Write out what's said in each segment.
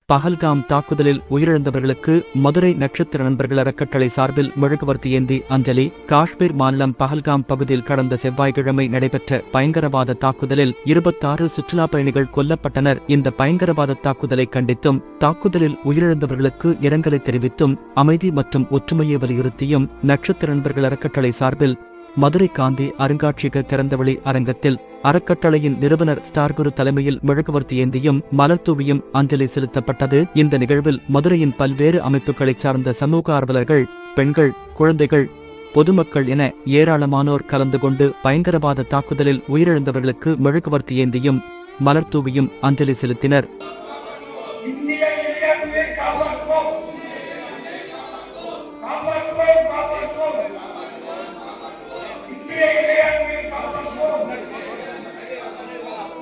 பஹல்காம் தாக்குதலில் உயிரிழந்தவர்களுக்கு மதுரை நட்சத்திர நண்பர்கள் அறக்கட்டளை சார்பில் மெழுகுவர்த்தி ஏந்தி அஞ்சலி. காஷ்மீர் மாநிலம் பஹல்காம் பகுதியில் கடந்த செவ்வாய்க்கிழமை நடைபெற்ற பயங்கரவாத தாக்குதலில் 26 சுற்றுலாப் பயணிகள் கொல்லப்பட்டனர். இந்த பயங்கரவாத தாக்குதலை கண்டித்தும் தாக்குதலில் உயிரிழந்தவர்களுக்கு இரங்கலை தெரிவித்தும் அமைதி மற்றும் ஒற்றுமையை வலியுறுத்தியும் நட்சத்திர நண்பர்கள் அறக்கட்டளை சார்பில் மதுரை காந்தி அருங்காட்சியக திறந்தவெளி அரங்கத்தில் அறக்கட்டளையின் நிறுவனர் ஸ்டார்குரு தலைமையில் மெழுகுவர்த்தி ஏந்தியும் மலர்தூவியும் அஞ்சலி செலுத்தப்பட்டது. இந்த நிகழ்வில் மதுரையின் பல்வேறு அமைப்புகளைச் சார்ந்த சமூக ஆர்வலர்கள், பெண்கள், குழந்தைகள், பொதுமக்கள் என ஏராளமானோர் கலந்து கொண்டு பயங்கரவாத தாக்குதலில் உயிரிழந்தவர்களுக்கு மெழுகுவர்த்தி ஏந்தியும் மலர்தூவியும் அஞ்சலி செலுத்தினர்.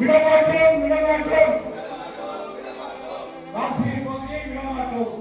விடமாட்டோம் விடமாட்டோம் காஷ்மீர் பகுதியை விடமாட்டோம்.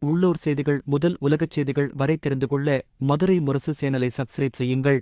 உள்ளூர் செய்திகள் முதல் உலகச் செய்திகள் வரை தெரிந்து கொள்ள மதுரை முரசு சேனலை சப்ஸ்கிரைப் செய்யுங்கள்.